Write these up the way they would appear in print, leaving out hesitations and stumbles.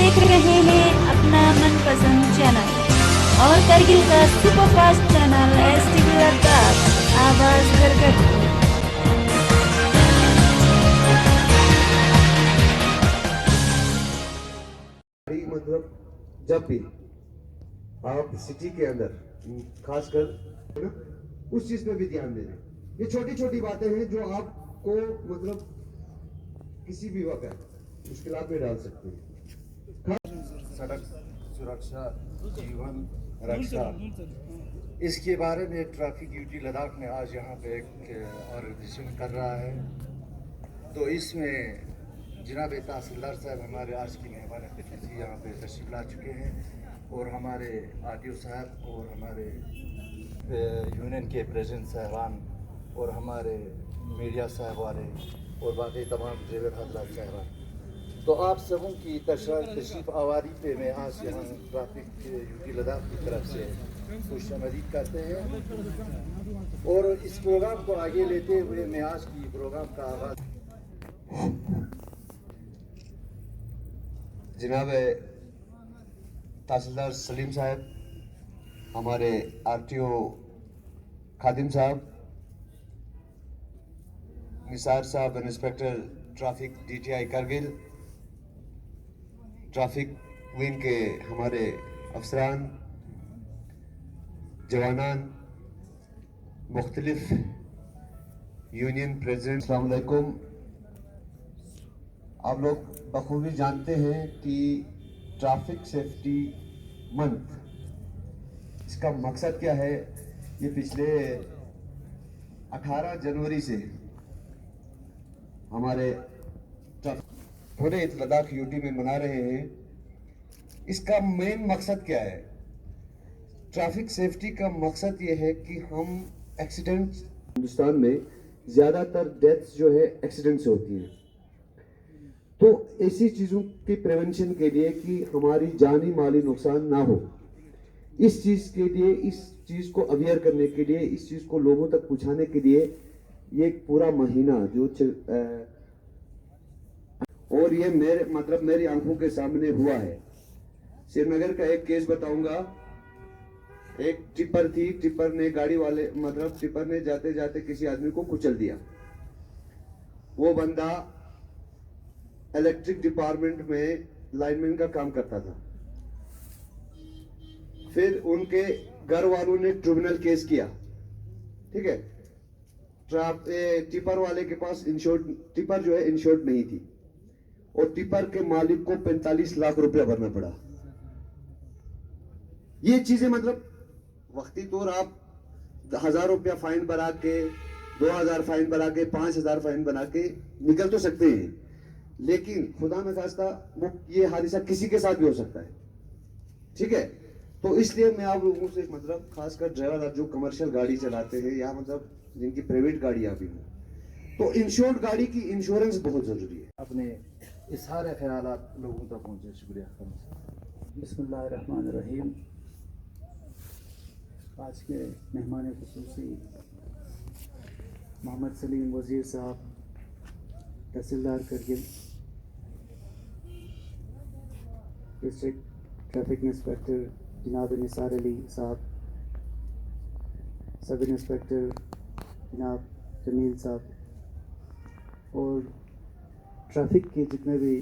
देख रहे हैं अपना मनपसंद चैनल और करगिल का सुपरफास्ट चैनल STV लद्दाख, आवाज गरगट। मतलब जब भी आप सिटी के अंदर खासकर उस चीज पे भी ध्यान दे रहे हैं। ये छोटी छोटी बातें हैं जो आपको मतलब किसी भी वक्त मुश्किलात में डाल सकती हैं। सड़क सुरक्षा जीवन रक्षा, इसके बारे में ट्रैफिक ड्यूटी लद्दाख में आज यहाँ पे एक ऑर्गेनाइजेशन कर रहा है। तो इसमें जनाब तहसीलदार साहब हमारे आज की मेहमान खुसूसी यहाँ पे तशरीफ ला चुके हैं और हमारे RTO साहब और हमारे यूनियन के प्रेसिडेंट साहबान और हमारे मीडिया साहब वाले और बाकी तमाम ड्राइवर हजरात साहबान। तो आप सबों की तशरीफ आवारी पे मैं आज यहाँ ट्रैफिक ड्यूटी लद्दाख की तरफ से खुशामदीद करते हैं और इस प्रोग्राम को आगे लेते हुए मैं आज की प्रोग्राम का आगाज जनाब तहसीलदार सलीम साहब, हमारे RTO खादिम साहब, निसार साहब inspector traffic DTI Kargil, traffic wing के हमारे अफसरान, जवानान, मुख्तलिफ यूनियन प्रेसिडेंट, अस्सलाम वालेकुम। आप लोग बखूबी जानते हैं कि ट्रैफिक सेफ्टी मंथ इसका मकसद क्या है। ये पिछले 18 जनवरी से हमारे पूरे लद्दाख यूटी में मना रहे हैं। इसका मेन मकसद क्या है? ट्रैफिक सेफ्टी का मकसद ये है कि हम एक्सीडेंट, हिंदुस्तान में ज़्यादातर डेथ्स जो है एक्सीडेंट से होती हैं, तो ऐसी चीज़ों की प्रिवेंशन के लिए कि हमारी जानी माली नुकसान ना हो, इस चीज़ के लिए, इस चीज़ को अवेयर करने के लिए, इस चीज़ को लोगों तक पहुंचाने के लिए ये पूरा महीना जो और ये मेरी आंखों के सामने हुआ है। श्रीनगर का एक केस बताऊंगा। एक टिपर थी, टिपर ने जाते जाते किसी आदमी को कुचल दिया। वो बंदा इलेक्ट्रिक डिपार्टमेंट में लाइनमैन का काम करता था। फिर उनके घर वालों ने ट्रिब्यूनल केस किया, ठीक है। टिपर वाले के पास टिपर जो है इंश्योर्ड नहीं थी और टिपर के मालिक को 45 लाख रुपया भरना पड़ा। ये चीजें मतलब वक्ती तौर आप 1000 रुपया फाइन बना के, 2000 फाइन बना के, 5000 फाइन बना के निकल तो सकते हैं, लेकिन खुदा न खास्ता वो ये हादसा किसी के साथ भी हो सकता है, ठीक है। तो इसलिए मैं आप लोगों से मतलब खासकर ड्राइवर जो कमर्शियल गाड़ी चलाते हैं या मतलब जिनकी प्राइवेट गाड़ियां भी हो, तो इंश्योर्ड गाड़ी की इंश्योरेंस बहुत जरूरी है। अपने इस सारे ख्यालात लोगों तक पहुंचे। शुक्रिया। बिस्मिल्लाहिर्रहमानिर्रहीम। आज के मेहमान खुसूसी मोहम्मद सलीम वज़ीर साहब, तहसीलदार करगिल, डिस्ट्रिक्ट ट्रैफिक इंस्पेक्टर जनाब निसार अली साहब, सब इंस्पेक्टर जनाब जमील साहब और ट्रैफिक के जितने भी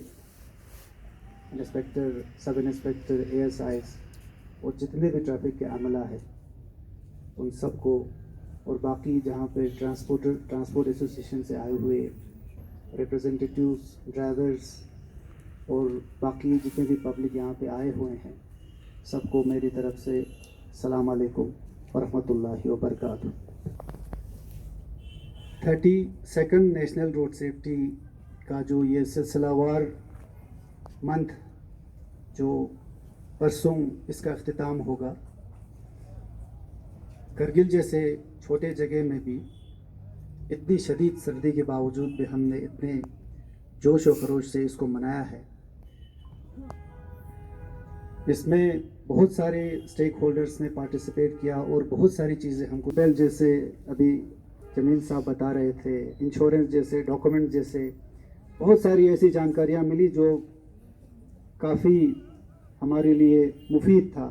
इंस्पेक्टर, सब इंस्पेक्टर, ASIs और जितने भी ट्रैफिक के अमला है उन सबको, और बाकी जहाँ पे ट्रांसपोर्ट एसोसिएशन से आए हुए रिप्रेजेंटेटिव्स, ड्राइवर्स और बाकी जितने भी पब्लिक यहाँ पे आए हुए हैं, सबको मेरी तरफ से सलाम अलैकुम व रहमतुल्लाहि व बरकातहू। 32nd नेशनल रोड सेफ्टी का जो ये सिलसिलावार मंथ जो परसों इसका अख्तिताम होगा, करगिल जैसे छोटे जगह में भी इतनी शदीद सर्दी के बावजूद भी हमने इतने जोश और खरोश से इसको मनाया है। इसमें बहुत सारे स्टेक होल्डर्स ने पार्टिसिपेट किया और बहुत सारी चीज़ें हमको पहले जैसे अभी जमील साहब बता रहे थे, इंश्योरेंस जैसे, डॉक्यूमेंट जैसे बहुत सारी ऐसी जानकारियाँ मिली जो काफ़ी हमारे लिए मुफीद था।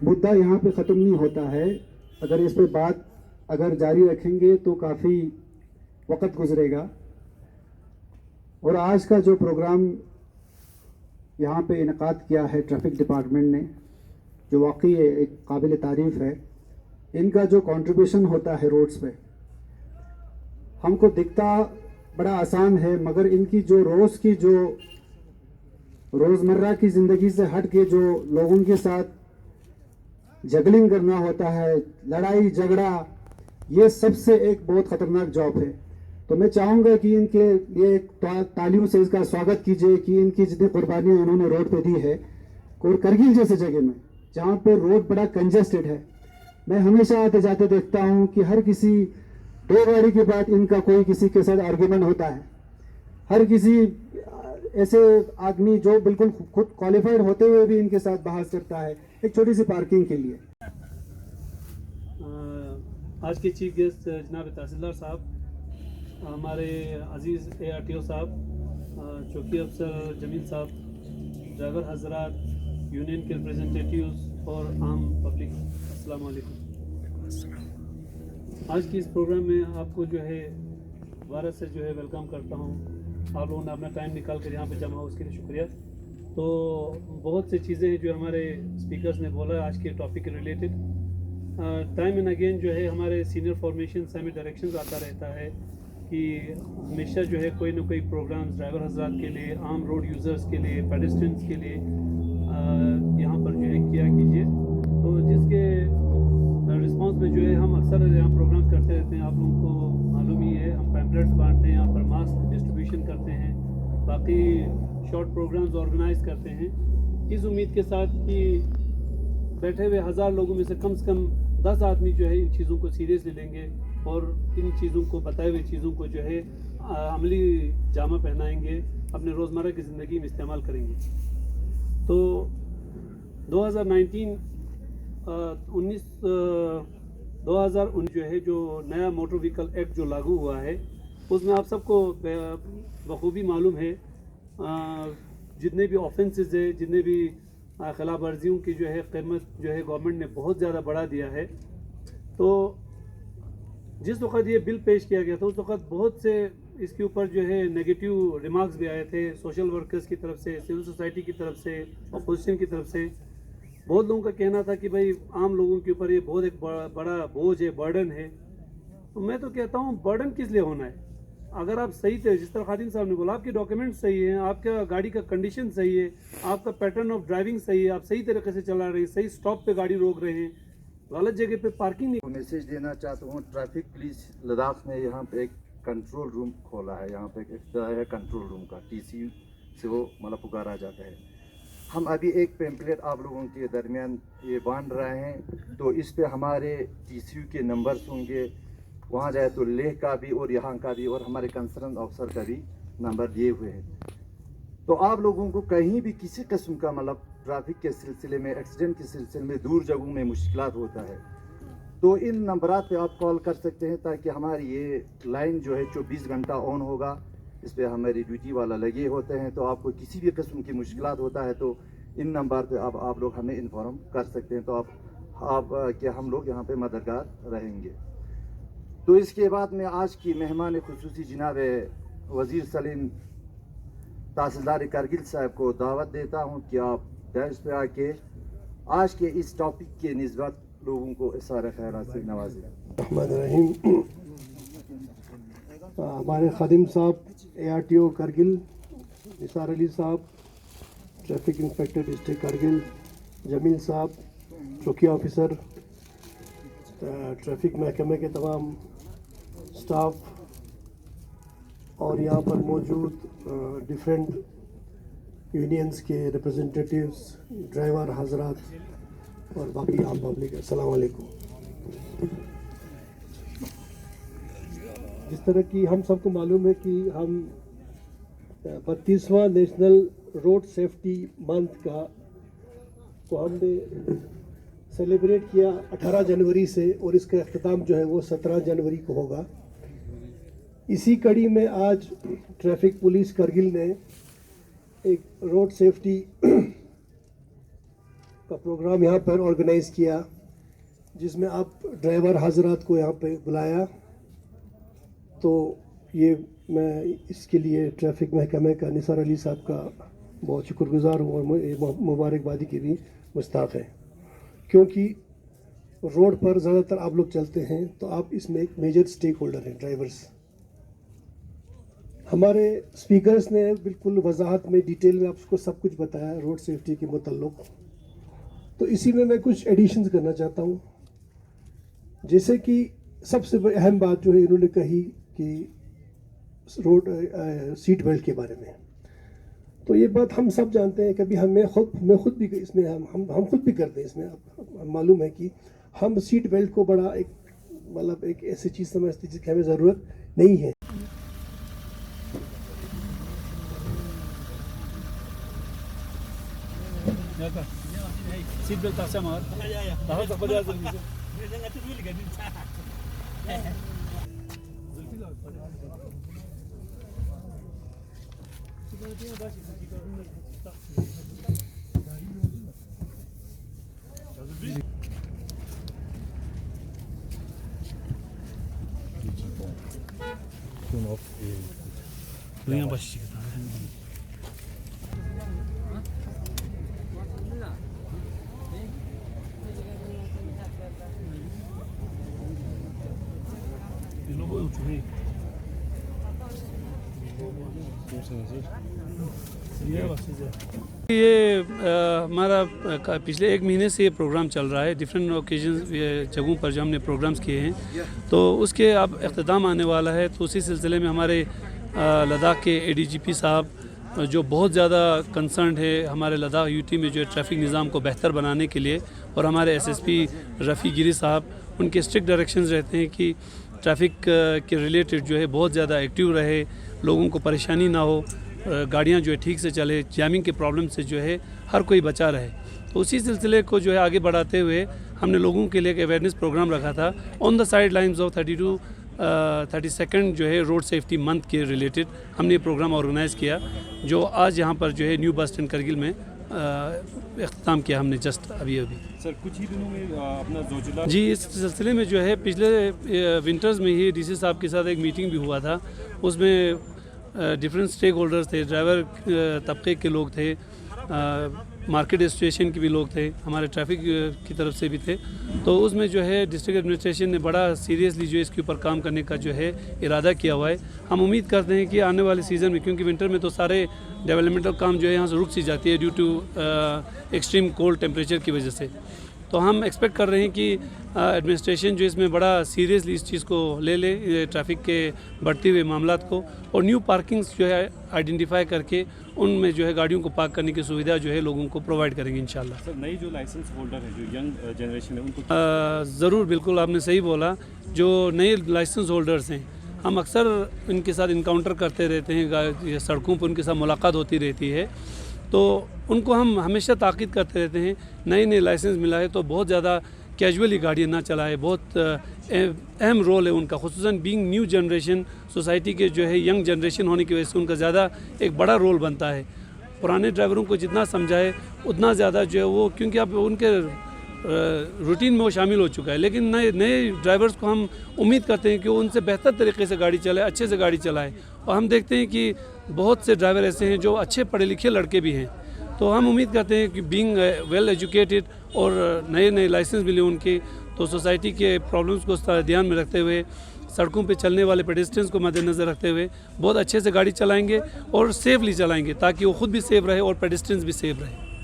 मुद्दा यहाँ पे ख़त्म नहीं होता है, अगर इस पे बात अगर जारी रखेंगे तो काफ़ी वक्त गुजरेगा। और आज का जो प्रोग्राम यहाँ पे इनकाद किया है ट्रैफिक डिपार्टमेंट ने, जो वाकई एक काबिल तारीफ़ है। इनका जो कंट्रीब्यूशन होता है रोड्स पे, हमको दिखता बड़ा आसान है, मगर इनकी जो रोज़मर्रा की ज़िंदगी से हट के जो लोगों के साथ जगलिंग करना होता है, लड़ाई झगड़ा, ये सबसे एक बहुत ख़तरनाक जॉब है। तो मैं चाहूँगा कि इनके लिए तालियों से इसका स्वागत कीजिए कि इनकी जितनी कुर्बानियाँ इन्होंने रोड पे दी है। और करगिल जैसे जगह में जहाँ पे रोड बड़ा कंजेस्टेड है, मैं हमेशा आते जाते देखता हूँ कि हर किसी 2 गाड़ी के बाद इनका कोई किसी के साथ आर्ग्यूमेंट होता है। हर किसी ऐसे आदमी जो बिल्कुल खुद क्वालिफाइड होते हुए भी इनके साथ बहस करता है एक छोटी सी पार्किंग के लिए। आज के चीफ गेस्ट जनाब तहसीलदार साहब, हमारे अजीज़ ARTO साहब, चौकी अफसर जमील साहब, ड्राइवर हजरात, यूनियन के रिप्रेजेंटेटिव्स और आम पब्लिक, अस्सलाम वालेकुम। आज की इस प्रोग्राम में आपको जो है दोबारा से जो है वेलकम करता हूँ। आप लोगों ने अपना टाइम निकाल कर यहाँ पे जमा हो, उसके लिए शुक्रिया। तो बहुत सी चीज़ें हैं जो हमारे स्पीकर्स ने बोला आज के टॉपिक के रिलेटेड। टाइम एंड अगेन जो है हमारे सीनियर फॉर्मेशन से हमें डायरेक्शंस आता रहता है कि हमेशा जो है कोई ना कोई प्रोग्राम्स ड्राइवर हजरात के लिए, आम रोड यूज़र्स के लिए, पेडेस्ट्रियंस के लिए यहाँ पर जो है किया कीजिए। तो जिसके रिस्पांस में जो है हम अक्सर यहाँ प्रोग्राम करते रहते हैं, आप लोगों को मालूम ही है। हम पैम्पलेट्स बांटते हैं, यहाँ पर मास्क डिस्ट्रीब्यूशन करते हैं, बाकी शॉर्ट प्रोग्राम्स ऑर्गेनाइज करते हैं, इस उम्मीद के साथ कि बैठे हुए 1000 लोगों में से कम 10 आदमी जो है इन चीज़ों को सीरियसली लेंगे और इन चीज़ों को, बताए हुए चीज़ों को जो है अमली जामा पहनाएंगे, अपने रोज़मर्रा की ज़िंदगी में इस्तेमाल करेंगे। तो 2019 जो है जो नया मोटर व्हीकल एक्ट जो लागू हुआ है, उसमें आप सबको बखूबी मालूम है जितने भी ऑफेंसेस है, जितने भी खिलाफ वर्जियों की जो है कीमत जो है गवर्नमेंट ने बहुत ज़्यादा बढ़ा दिया है। तो जिस वक्त ये बिल पेश किया गया था उस वक्त बहुत से इसके ऊपर जो है नेगेटिव रिमार्क्स भी आए थे, सोशल वर्कर्स की तरफ से, सिविल सोसाइटी की तरफ से, अपोजिशन की तरफ से। बहुत लोगों का कहना था कि भाई आम लोगों के ऊपर ये बहुत एक बड़ा बोझ है, बर्डन है। तो मैं तो कहता हूँ बर्डन किस लिए होना है? अगर आप सही थे, जिस तरह खादिम साहब ने बोला, आपके डॉक्यूमेंट सही हैं, आपका गाड़ी का कंडीशन सही है, आपका पैटर्न ऑफ ड्राइविंग सही है, आप सही तरीके से चला रहे हैं, सही स्टॉप पे गाड़ी रोक रहे हैं, गलत जगह पे पार्किंग नहीं। मैसेज देना चाहता हूँ, ट्रैफिक पुलिस लद्दाख ने यहाँ पे एक कंट्रोल रूम खोला है। यहाँ पे एक इख्तियार है कंट्रोल रूम का, TCU से वो मतलब पुकारा जाता है। हम अभी एक पैम्पलेट आप लोगों के दरमियान ये बांट रहे हैं, तो इस पे हमारे TCU के नंबर्स होंगे, वहाँ जाए तो लेह का भी और यहाँ का भी और हमारे कंसर्न ऑफिसर का भी नंबर दिए हुए हैं। तो आप लोगों को कहीं भी किसी किस्म का मतलब ट्रैफिक के सिलसिले में, एक्सीडेंट के सिलसिले में, दूर जगहों में मुश्किलात होता है, तो इन नंबरात पे आप कॉल कर सकते हैं, ताकि हमारी ये लाइन जो है 24 घंटा ऑन होगा। इस पर हमारी ड्यूटी वाला लगे होते हैं, तो आपको किसी भी किस्म की मुश्किलात होता है तो इन नंबर पे आप लोग हमें इन्फॉर्म कर सकते हैं, तो आप कि हम लोग यहाँ पे मददगार रहेंगे। तो इसके बाद में आज की मेहमान खुसूसी जनाब वज़ीर सलीम तहसीलदार करगिल साहब को दावत देता हूँ कि आप डैश पे आके आज के इस टॉपिक के निस्बत लोगों को इशारा खैरात से नवाजें। रहमान हमारे खादिम साहब ARTO करगिल, निसार अली साहब traffic inspector district Kargil, Jamil साहब चौकी ऑफिसर, ट्रैफिक महकमे के तमाम स्टाफ और यहाँ पर मौजूद डिफरेंट यूनियंस के रिप्रेजेंटेटिव्स, ड्राइवर हजरात और बाकी आम पब्लिक, अस्सलाम वालेकुम। जिस तरह की हम सबको मालूम है कि हम 32वां नेशनल रोड सेफ्टी मंथ का को हमने सेलिब्रेट किया 18 जनवरी से, और इसका अख्ताम जो है वो 17 जनवरी को होगा। इसी कड़ी में आज ट्रैफिक पुलिस करगिल ने एक रोड सेफ्टी का प्रोग्राम यहाँ पर ऑर्गेनाइज़ किया, जिसमें आप ड्राइवर हजरात को यहाँ पे बुलाया। तो ये मैं इसके लिए ट्रैफिक महकमे का निसार अली साहब का बहुत शुक्रगुजार हूँ और मुबारकबादी की भी मुस्ताक है, क्योंकि रोड पर ज़्यादातर आप लोग चलते हैं तो आप इसमें एक मेजर स्टेक होल्डर हैं, ड्राइवर्स। हमारे स्पीकर्स ने बिल्कुल वजाहत में डिटेल में आपको सब कुछ बताया रोड सेफ्टी के मुतल्लिक़। तो इसी में मैं कुछ एडिशंस करना चाहता हूँ, जैसे कि सबसे अहम बात जो है इन्होंने कही कि रोड सीट बेल्ट के बारे में। तो ये बात हम सब जानते हैं, कभी मैं खुद भी इसमें हम खुद भी करते हैं। इसमें मालूम है कि हम सीट बेल्ट को बड़ा एक मतलब एक ऐसी चीज़ समझते हैं जिसकी हमें ज़रूरत नहीं है। सीट बेल्ट तासा मार ताहा तक बजा जल्दी से दुनिया बस ये हमारा पिछले एक महीने से ये प्रोग्राम चल रहा है। डिफरेंट ओकेजन जगहों पर जो हमने प्रोग्राम्स किए हैं, तो उसके अब अख्ताम आने वाला है। तो उसी सिलसिले में हमारे लद्दाख के ADGP साहब जो बहुत ज़्यादा कंसर्न है हमारे लद्दाख यूटी में जो है ट्रैफिक निज़ाम को बेहतर बनाने के लिए, और हमारे SSP रफ़ी गिरी साहब, उनके स्ट्रिक्ट डायरेक्शंस रहते हैं कि ट्रैफिक के रिलेटेड जो है बहुत ज़्यादा एक्टिव रहे, लोगों को परेशानी ना हो, गाड़ियाँ जो है ठीक से चले, जैमिंग के प्रॉब्लम से जो है हर कोई बचा रहे। तो उसी सिलसिले को जो है आगे बढ़ाते हुए हमने लोगों के लिए एक अवेयरनेस प्रोग्राम रखा था on the side lines of 32nd जो है रोड सेफ्टी मंथ के रिलेटेड हमने ये प्रोग्राम ऑर्गेनाइज़ किया, जो आज यहाँ पर जो है न्यू बस स्टैंड करगिल में अख्ताम किया हमने जस्ट अभी। सर कुछ ही दिनों में अपना जोजिला जी, इस सिलसिले में जो है पिछले विंटर्स में ही DC साहब के साथ एक मीटिंग भी हुआ था। उसमें डिफरेंट स्टेक होल्डर्स थे, ड्राइवर तबके के लोग थे, मार्केट एसोसिएशन के भी लोग थे, हमारे ट्रैफिक की तरफ से भी थे। तो उसमें जो है डिस्ट्रिक्ट एडमिनिस्ट्रेशन ने बड़ा सीरियसली जो इसके ऊपर काम करने का जो है इरादा किया हुआ है। हम उम्मीद करते हैं कि आने वाले सीज़न में, क्योंकि विंटर में तो सारे डेवलपमेंटल काम जो है यहाँ से रुक सी जाती है due to extreme cold temperature की वजह से, तो हम एक्सपेक्ट कर रहे हैं कि एडमिनिस्ट्रेशन जो इसमें बड़ा सीरियसली इस चीज़ को ले ट्रैफिक के बढ़ते हुए मामलात को, और न्यू पार्किंग्स जो है आइडेंटिफाई करके उनमें जो है गाड़ियों को पार्क करने की सुविधा जो है लोगों को प्रोवाइड करेंगे इंशाल्लाह। सर नई जो लाइसेंस होल्डर है, जो यंग जनरेशन है, उनको ज़रूर, बिल्कुल आपने सही बोला। जो नए लाइसेंस होल्डर्स हैं, हम अक्सर इनके साथ इनकाउंटर करते रहते हैं, सड़कों पर उनके साथ मुलाकात होती रहती है, तो उनको हम हमेशा ताकीद करते रहते हैं नए लाइसेंस मिला है तो बहुत ज़्यादा कैजुअली गाड़ियाँ ना चलाए। बहुत अहम रोल है उनका, खुसूसन बीइंग न्यू जनरेशन, सोसाइटी के जो है यंग जनरेशन होने की वजह से उनका ज़्यादा एक बड़ा रोल बनता है। पुराने ड्राइवरों को जितना समझाए उतना ज़्यादा जो है वो, क्योंकि अब उनके रूटीन में वो शामिल हो चुका है, लेकिन नए ड्राइवर्स को हम उम्मीद करते हैं कि वो उनसे बेहतर तरीके से गाड़ी चलाए, अच्छे से गाड़ी चलाए। और हम देखते हैं कि बहुत से ड्राइवर ऐसे हैं जो अच्छे पढ़े लिखे लड़के भी हैं, तो हम उम्मीद करते हैं कि बीइंग वेल एजुकेटेड और नए लाइसेंस मिले उनके, तो सोसाइटी के प्रॉब्लम्स को ध्यान में रखते हुए, सड़कों पे चलने वाले पेडेस्ट्रियंस को मद्देनज़र रखते हुए बहुत अच्छे से गाड़ी चलाएंगे और सेफली चलाएंगे, ताकि वो खुद भी सेफ रहे और पेडेस्ट्रियंस भी सेफ रहे।